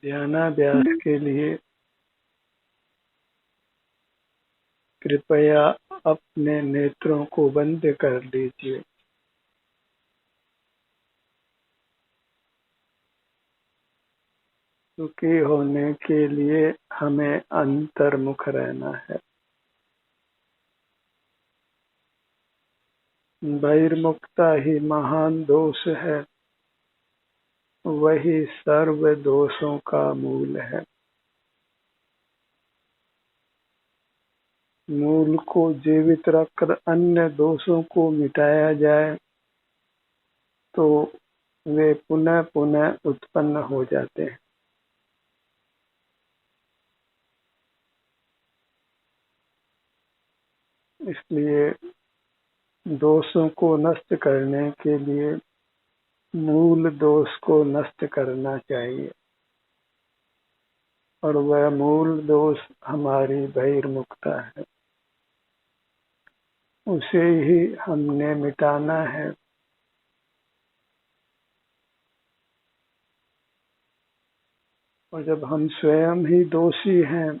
ध्यानाभ्यास के लिए कृपया अपने नेत्रों को बंद कर लीजिए। सुखी होने के लिए हमें अंतर्मुख रहना है। बहिर्मुखता ही महान दोष है, वही सर्व दोषों का मूल है। मूल को जीवित रखकर अन्य दोषों को मिटाया जाए तो वे पुनः पुनः उत्पन्न हो जाते हैं। इसलिए दोषों को नष्ट करने के लिए मूल दोष को नष्ट करना चाहिए, और वह मूल दोष हमारी बहिर्मुखता है। उसे ही हमने मिटाना है। और जब हम स्वयं ही दोषी हैं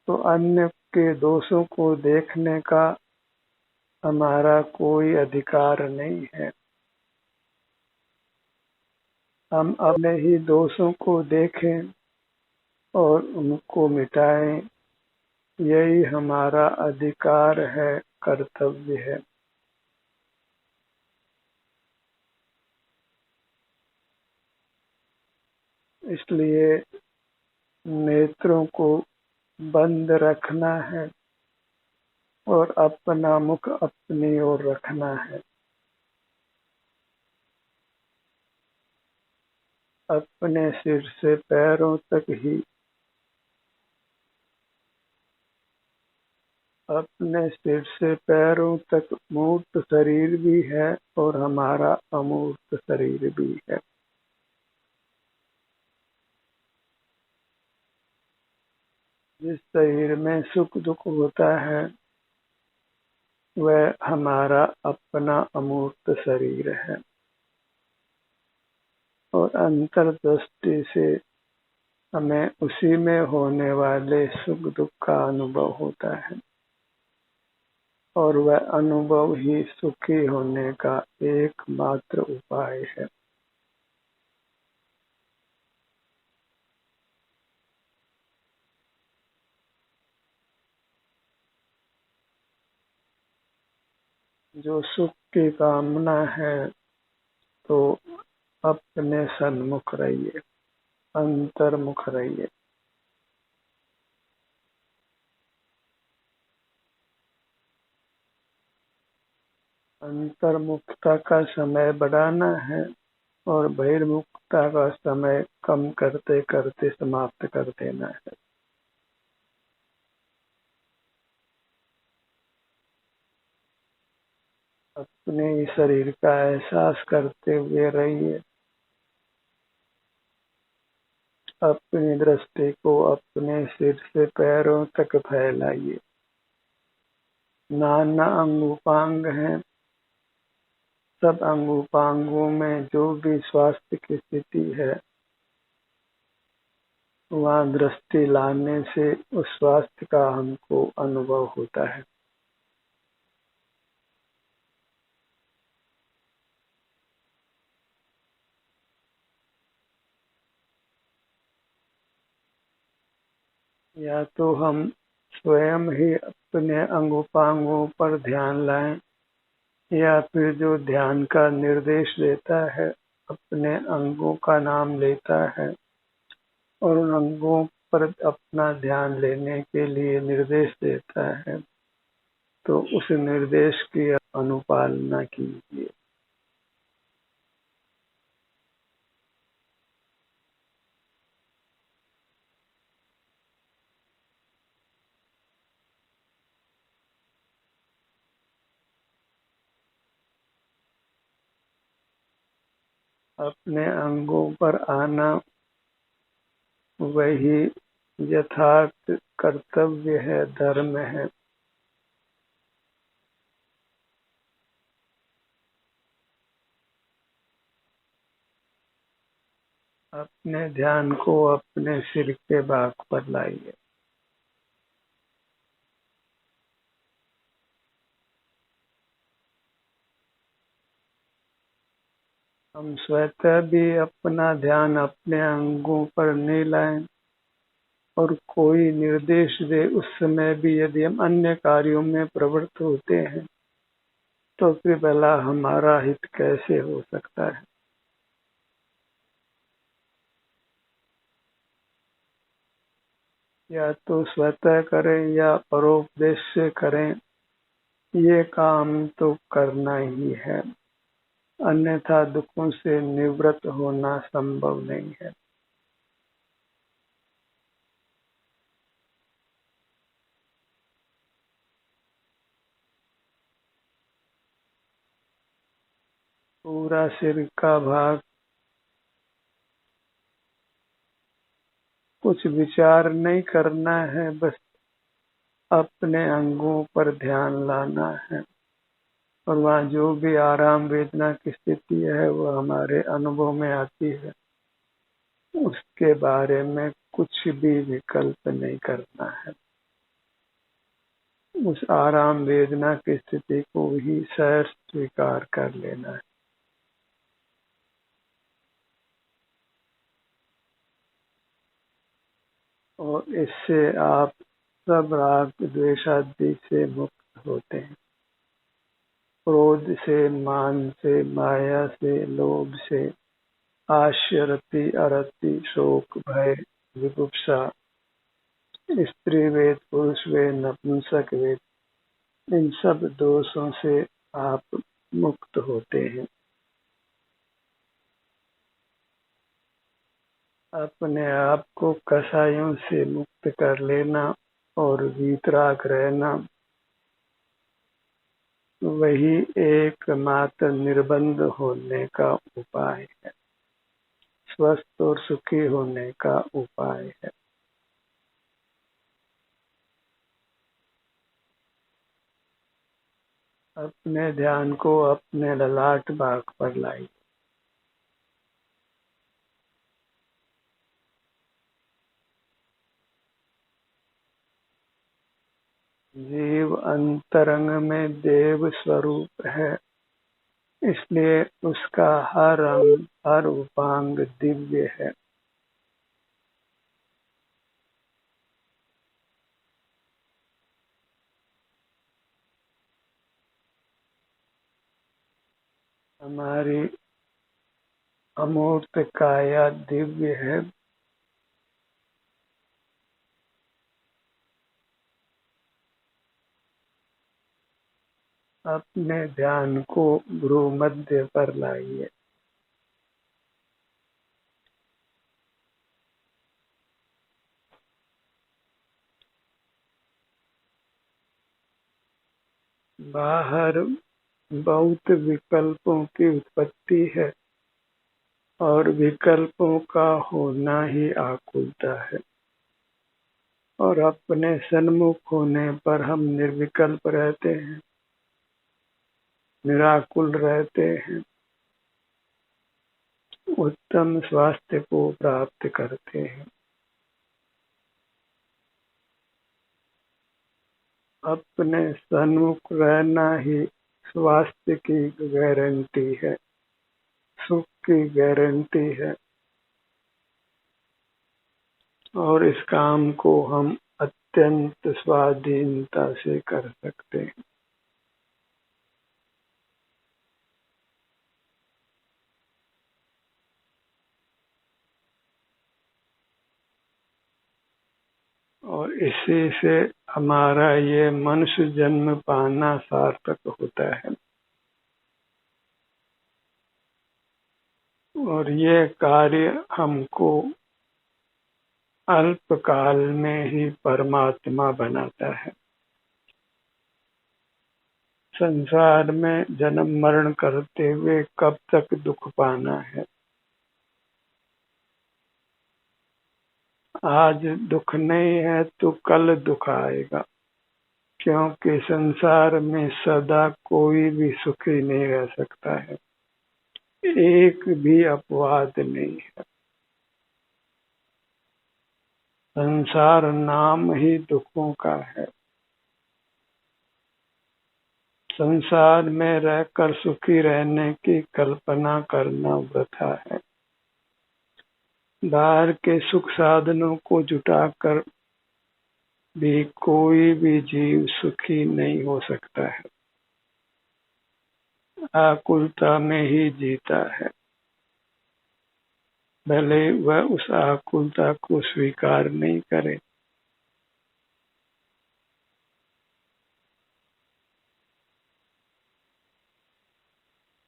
तो अन्य के दोषों को देखने का हमारा कोई अधिकार नहीं है। हम अपने ही दोषों को देखें और उनको मिटाएं, यही हमारा अधिकार है, कर्तव्य है। इसलिए नेत्रों को बंद रखना है और अपना मुख अपनी ओर रखना है। अपने सिर से पैरों तक ही, अपने सिर से पैरों तक मूर्त शरीर भी है और हमारा अमूर्त शरीर भी है। जिस शरीर में सुख दुख होता है वह हमारा अपना अमूर्त शरीर है, और अंतर्दृष्टि से हमें उसी में होने वाले सुख दुख का अनुभव होता है, और वह अनुभव ही सुखी होने का एकमात्र उपाय है। जो सुख की कामना है तो अपने सन्मुख रहिए, अंतर्मुख रहिए। अंतर्मुखता का समय बढ़ाना है और बहिर्मुखता का समय कम करते करते समाप्त कर देना है। अपने ही शरीर का एहसास करते हुए रहिए। अपनी दृष्टि को अपने सिर से पैरों तक फैलाइए। नाना अंग उपांग हैं, सब अंग उपांगों में जो भी स्वास्थ्य की स्थिति है वहाँ दृष्टि लाने से उस स्वास्थ्य का हमको अनुभव होता है। या तो हम स्वयं ही अपने अंगोपांगों पर ध्यान लाएं, या फिर जो ध्यान का निर्देश देता है अपने अंगों का नाम लेता है और उन अंगों पर अपना ध्यान लेने के लिए निर्देश देता है, तो उस निर्देश की अनुपालना कीजिए। अपने अंगों पर आना वही यथार्थ कर्तव्य है, धर्म है। अपने ध्यान को अपने सिर के भाग पर लाइए। हम स्वतः भी अपना ध्यान अपने अंगों पर नहीं लाएं और कोई निर्देश दे उस समय भी यदि हम अन्य कार्यों में प्रवृत्त होते हैं तो फिर भला हमारा हित कैसे हो सकता है। या तो स्वतः करें या परोपदेश से करें, ये काम तो करना ही है, अन्यथा दुखों से निवृत्त होना संभव नहीं है। पूरा सिर का भाग, कुछ विचार नहीं करना है, बस अपने अंगों पर ध्यान लाना है और वहाँ जो भी आराम वेदना की स्थिति है वो हमारे अनुभव में आती है, उसके बारे में कुछ भी विकल्प नहीं करना है। उस आराम वेदना की स्थिति को ही सहज स्वीकार कर लेना है। और इससे आप सब राग द्वेष आदि से मुक्त होते हैं। क्रोध से, मान से, माया से, लोभ से, आश्य, रति, अरति, शोक, भय, विभुषा, स्त्री वेद, पुरुष वेद, नपुंसक वेद, इन सब दोषों से आप मुक्त होते हैं। अपने आप को कसायों से मुक्त कर लेना और वीतराग रहना, वही एकमात्र निर्बंध होने का उपाय है, स्वस्थ और सुखी होने का उपाय है। अपने ध्यान को अपने ललाट भाग पर लाइए। जीव अंतरंग में देव स्वरूप है, इसलिए उसका हर अंग, हर उपांग दिव्य है। हमारी अमूर्त काया दिव्य है। अपने ध्यान को भ्रू मध्य पर लाइए। बाहर बहुत विकल्पों की उत्पत्ति है और विकल्पों का होना ही आकुलता है, और अपने सन्मुख होने पर हम निर्विकल्प रहते हैं, निराकुल रहते हैं, उत्तम स्वास्थ्य को प्राप्त करते हैं। अपने सन्मुख रहना ही स्वास्थ्य की गारंटी है, सुख की गारंटी है, और इस काम को हम अत्यंत स्वाधीनता से कर सकते हैं। और इसी से हमारा ये मनुष्य जन्म पाना सार्थक होता है। और ये कार्य हमको अल्पकाल में ही परमात्मा बनाता है। संसार में जन्म मरण करते हुए कब तक दुख पाना है। आज दुख नहीं है तो कल दुख आएगा, क्योंकि संसार में सदा कोई भी सुखी नहीं रह सकता है, एक भी अपवाद नहीं है। संसार नाम ही दुखों का है। संसार में रहकर सुखी रहने की कल्पना करना वृथा है। बाहर के सुख साधनों को जुटाकर भी कोई भी जीव सुखी नहीं हो सकता है, आकुलता में ही जीता है, भले वह उस आकुलता को स्वीकार नहीं करे।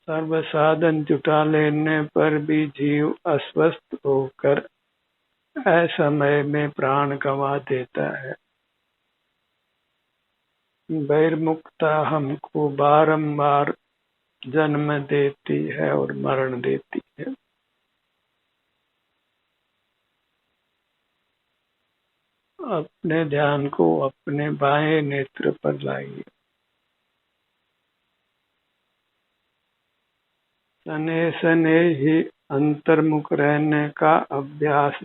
सर्व साधन जुटा लेने पर भी जीव अस्वस्थ होकर असमय में प्राण गंवा देता है। बहिर्मुखता हमको बारंबार जन्म देती है और मरण देती है। अपने ध्यान को अपने बाएं नेत्र पर लाइए। सने सने ही अंतर्मुख रहने का अभ्यास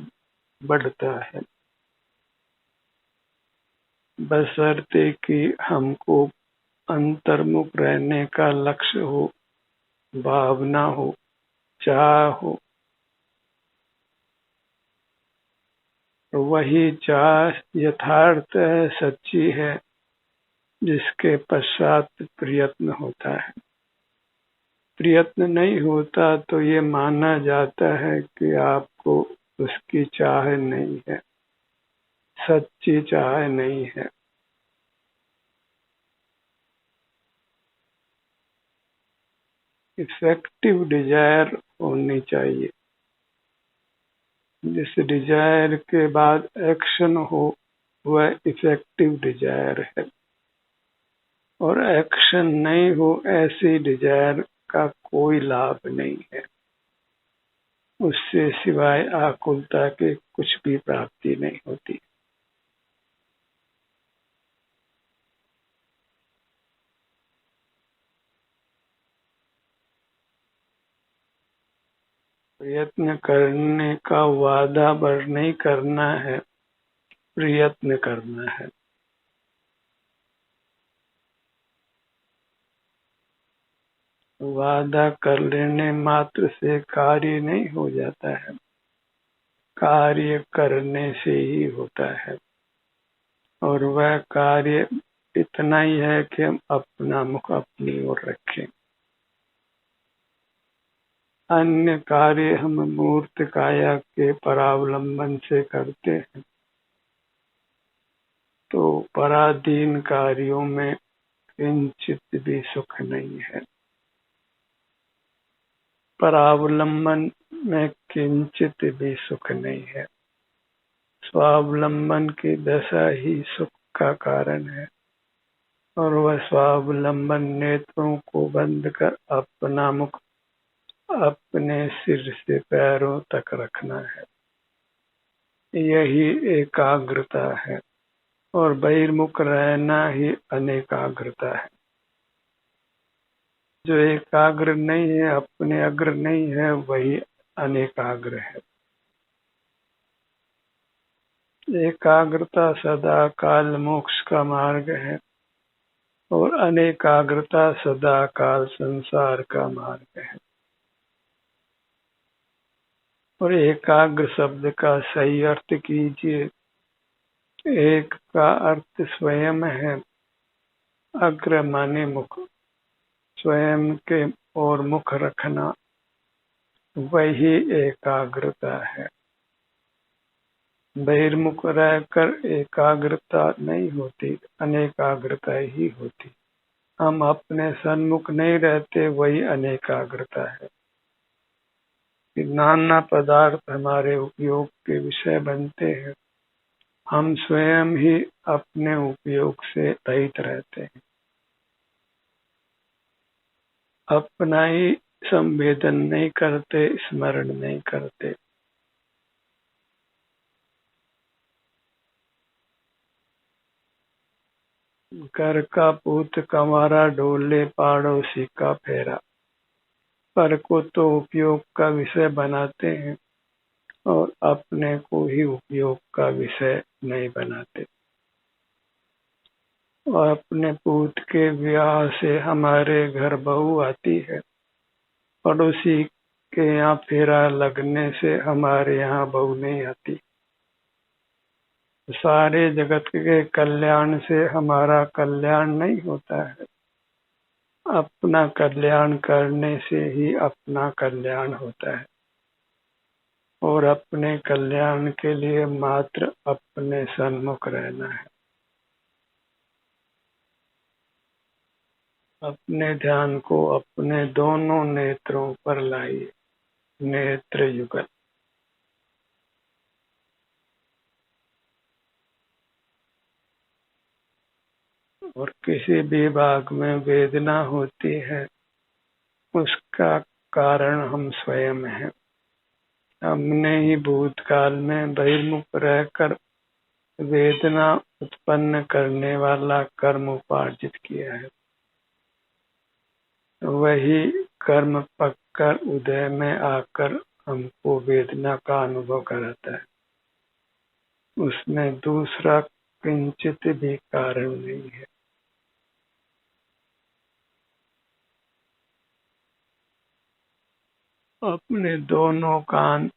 बढ़ता है, बशर्ते कि हमको अंतर्मुख रहने का लक्ष्य हो, भावना हो, चाह हो। वही चाह यथार्थ है, सच्ची है, जिसके पश्चात प्रयत्न होता है। प्रयत्न नहीं होता तो ये माना जाता है कि आपको उसकी चाह नहीं है, सच्ची चाह नहीं है। इफेक्टिव डिजायर होनी चाहिए। जिस डिजायर के बाद एक्शन हो वह इफेक्टिव डिजायर है, और एक्शन नहीं हो ऐसी डिजायर का कोई लाभ नहीं है। उससे सिवाय आकुलता के कुछ भी प्राप्ति नहीं होती। प्रयत्न करने का वादा बर नहीं करना है, प्रयत्न करना है। वादा कर लेने मात्र से कार्य नहीं हो जाता है, कार्य करने से ही होता है। और वह कार्य इतना ही है कि हम अपना मुख अपनी ओर रखें। अन्य कार्य हम मूर्त काया के परावलंबन से करते हैं, तो पराधीन कार्यों में किंचित भी सुख नहीं है। परावलंबन में किंचित भी सुख नहीं है। स्वावलंबन की दशा ही सुख का कारण है, और वह स्वावलंबन नेत्रों को बंद कर अपना मुख अपने सिर से पैरों तक रखना है। यही एकाग्रता है, और बहिर्मुख रहना ही अनेकाग्रता है। जो एकाग्र नहीं है, अपने अग्र नहीं है, वही अनेकाग्र है। एकाग्रता सदा काल मोक्ष का मार्ग है, और अनेकाग्रता सदा काल संसार का मार्ग है। और एकाग्र शब्द का सही अर्थ कीजिए। एक का अर्थ स्वयं है, अग्र माने मुख, स्वयं के और मुख रखना, वही एकाग्रता है। बहिर्मुख रहकर एकाग्रता नहीं होती, अनेकाग्रता ही होती। हम अपने सन्मुख नहीं रहते, वही अनेकाग्रता है। नाना पदार्थ हमारे उपयोग के विषय बनते हैं, हम स्वयं ही अपने उपयोग से रहित रहते हैं। अपना ही संवेदन नहीं करते, स्मरण नहीं करते। घर का पूत कमारा डोले, पड़ोसी का फेरा। पर को तो उपयोग का विषय बनाते हैं, और अपने को ही उपयोग का विषय नहीं बनाते। और अपने पूत के विवाह से हमारे घर बहू आती है, पड़ोसी के यहाँ फेरा लगने से हमारे यहाँ बहू नहीं आती। सारे जगत के कल्याण से हमारा कल्याण नहीं होता है, अपना कल्याण करने से ही अपना कल्याण होता है। और अपने कल्याण के लिए मात्र अपने सन्मुख रहना है। अपने ध्यान को अपने दोनों नेत्रों पर लाइए, नेत्र युगल। और किसी भी भाग में वेदना होती है, उसका कारण हम स्वयं हैं। हमने ही भूतकाल में बहिर्मुख रहकर वेदना उत्पन्न करने वाला कर्म उपार्जित किया है। वही कर्म पककर उदय में आकर हमको वेदना का अनुभव कराता है। उसमें दूसरा किंचित भी कारण नहीं है। अपने दोनों कान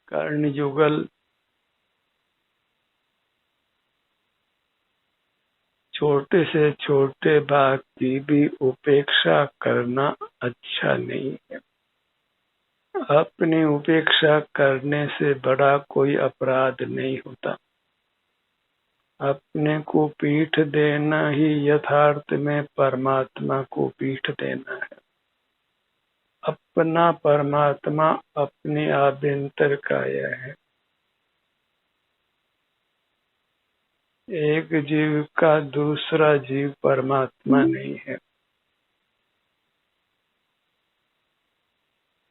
कर्ण युगल छोटे से छोटे भाग की भी उपेक्षा करना अच्छा नहीं है। अपनी उपेक्षा करने से बड़ा कोई अपराध नहीं होता। अपने को पीठ देना ही यथार्थ में परमात्मा को पीठ देना है। अपना परमात्मा अपने आभ्यंतर काया है। एक जीव का दूसरा जीव परमात्मा नहीं है।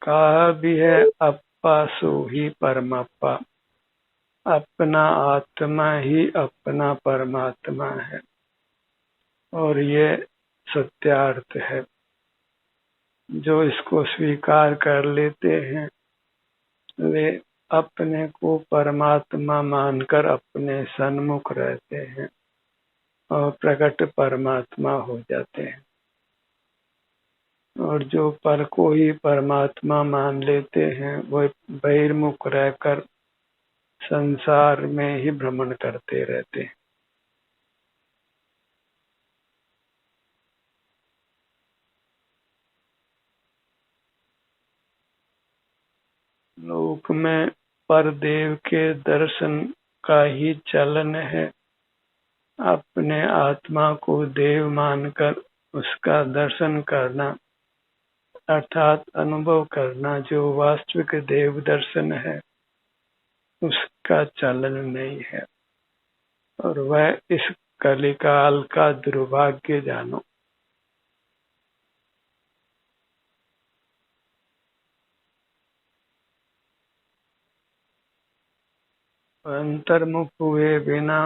कहा भी है अप्पा सो ही परमाप्पा। अपना आत्मा ही अपना परमात्मा है और ये सत्यार्थ है। जो इसको स्वीकार कर लेते हैं वे अपने को परमात्मा मानकर अपने सन्मुख रहते हैं और प्रकट परमात्मा हो जाते हैं। और जो पर को ही परमात्मा मान लेते हैं वो बहिर्मुख रहकर संसार में ही भ्रमण करते रहते हैं। लोक में परदेव के दर्शन का ही चलन है। अपने आत्मा को देव मानकर उसका दर्शन करना अर्थात अनुभव करना जो वास्तविक देव दर्शन है, उसका चलन नहीं है। और वह इस कलिकाल का दुर्भाग्य जानो। अंतर्मुख हुए बिना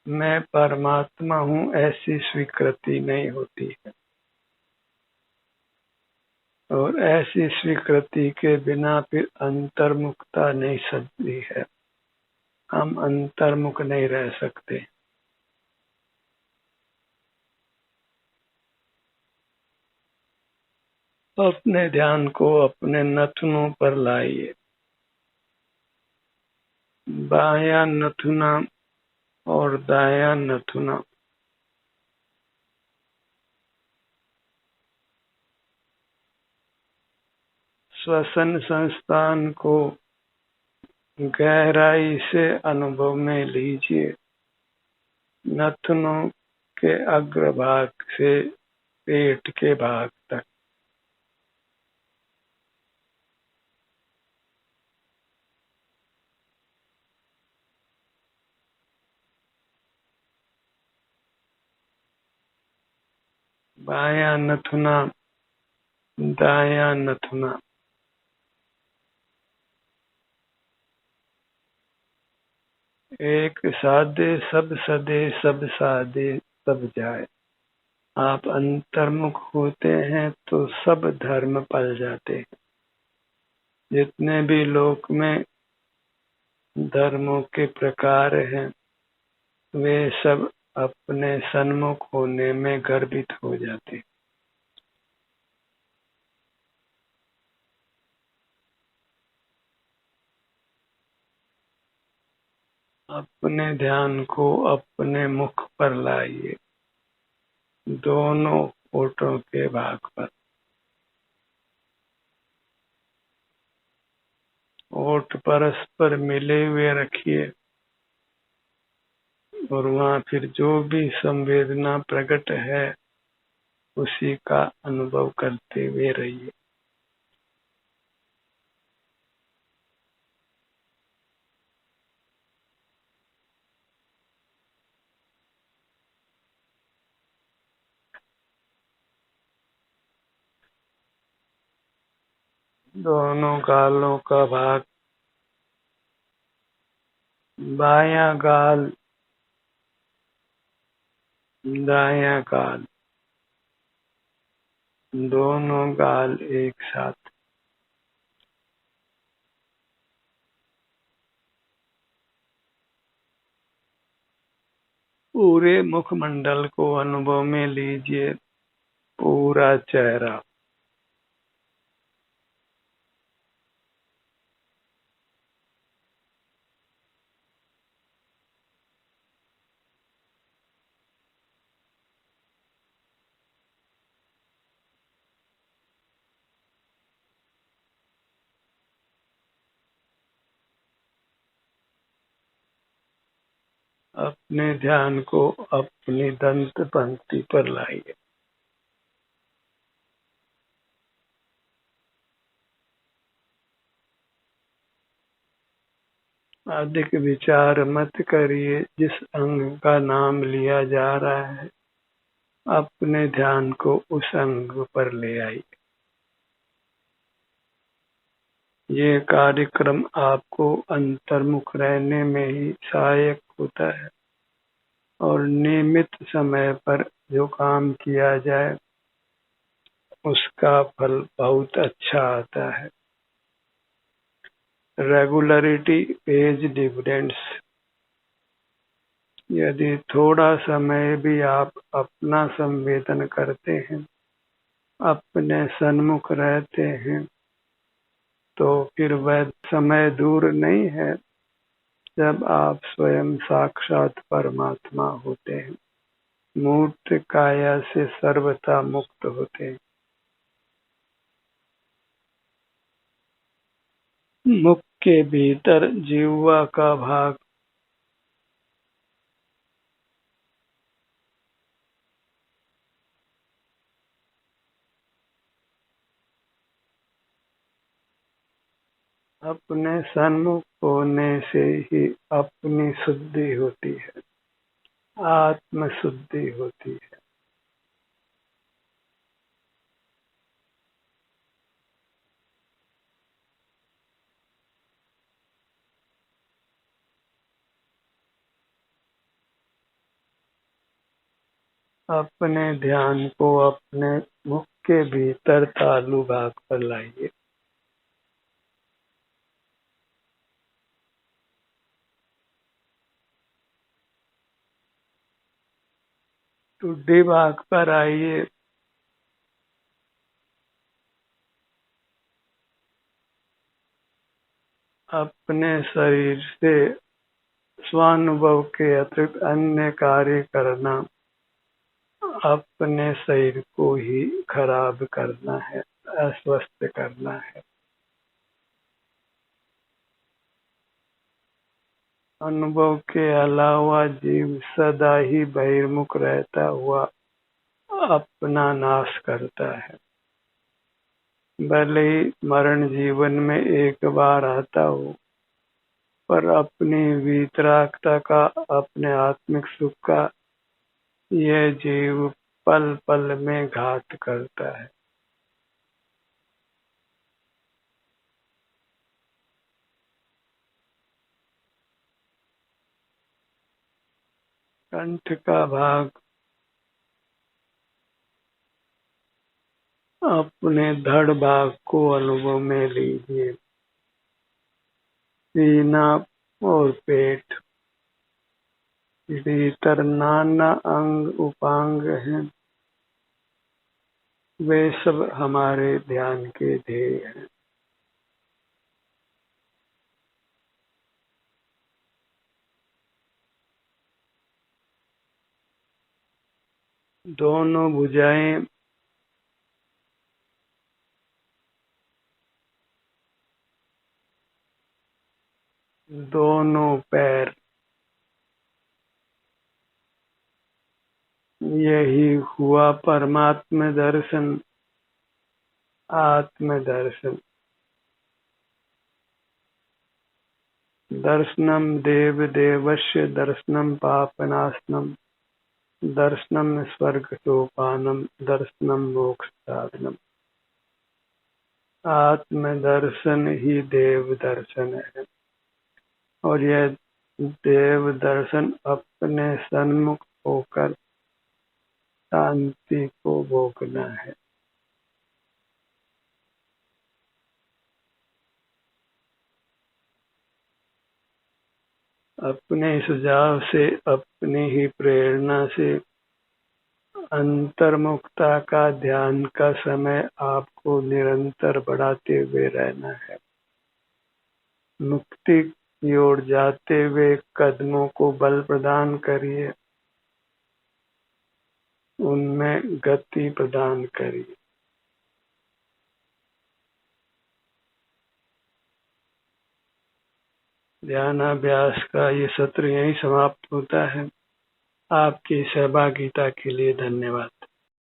मैं परमात्मा हूँ ऐसी स्वीकृति नहीं होती है। और ऐसी स्वीकृति के बिना फिर अंतर्मुखता नहीं सकती है। हम अंतर्मुख नहीं रह सकते। अपने ध्यान को अपने नथुनों पर लाइए। बायां नथुना और दायां नथुना श्वसन संस्थान को गहराई से अनुभव में लीजिए। नथुनों के अग्रभाग से पेट के भाग तक। बायां नथुना दायां नथुना। एक साधे सब सदे, सब साधे सब जाए। आप अंतर्मुख होते हैं तो सब धर्म पल जाते हैं। जितने भी लोक में धर्मों के प्रकार हैं वे सब अपने सन्मुख होने में गर्वित हो जाते हैं। अपने ध्यान को अपने मुख पर लाइए, दोनों होठों के भाग पर। होठ परस्पर मिले हुए रखिए और वहां फिर जो भी संवेदना प्रकट है उसी का अनुभव करते हुए रहिए। दोनों गालों का भाग, बायां गाल दायां गाल, दोनों गाल एक साथ। पूरे मुखमंडल को अनुभव में लीजिए, पूरा चेहरा। अपने ध्यान को अपनी दंत पंक्ति पर लाइए। अधिक विचार मत करिए, जिस अंग का नाम लिया जा रहा है अपने ध्यान को उस अंग पर ले आइए। ये कार्यक्रम आपको अंतर्मुख रहने में ही सहायक होता है और नियमित समय पर जो काम किया जाए उसका फल बहुत अच्छा आता है। Regularity page dividends. यदि थोड़ा समय भी आप अपना संवेदन करते हैं, अपने सन्मुख रहते हैं, तो फिर वह समय दूर नहीं है जब आप स्वयं साक्षात परमात्मा होते हैं, मूर्त काया से सर्वथा मुक्त होते हैं। मुख के भीतर जिह्वा का भाग, अपने सन्मुख होने से ही अपनी शुद्धि होती है, आत्म शुद्धि होती है। अपने ध्यान को अपने मुख के भीतर तालु भाग पर लाइए। टुड्डी भाग पर आइए। अपने शरीर से स्वानुभव के अतिरिक्त अन्य कार्य करना अपने शरीर को ही खराब करना है, अस्वस्थ करना है। अनुभव के अलावा जीव सदा ही बहिर्मुख रहता हुआ अपना नाश करता है। भले ही मरण जीवन में एक बार आता हो, पर अपनी वीतरागता का, अपने आत्मिक सुख का यह जीव पल पल में घात करता है। कंठ का भाग अपने धड़ भाग को अनुभव में लीजिए। सीना और पेट भीतर नाना अंग उपांग हैं, वे सब हमारे ध्यान के ध्येय हैं। दोनों भुजाएं दोनों पैर, यही हुआ परमात्म दर्शन, आत्म दर्शन। दर्शनम देव देवस्य दर्शनम पापनाशनम, दर्शनम स्वर्ग सोपानम, दर्शनम मोक्ष साधनम। आत्म दर्शन ही देव दर्शन है, और यह देव दर्शन अपने सन्मुख होकर शांति को भोगना है। अपने सुझाव से, अपनी ही प्रेरणा से अंतर्मुखता का ध्यान का समय आपको निरंतर बढ़ाते हुए रहना है। मुक्ति की ओर जाते हुए कदमों को बल प्रदान करिए, उनमें गति प्रदान करिए। ध्यानाभ्यास का ये सत्र यहीं समाप्त होता है। आपकी सहभागिता के लिए धन्यवाद।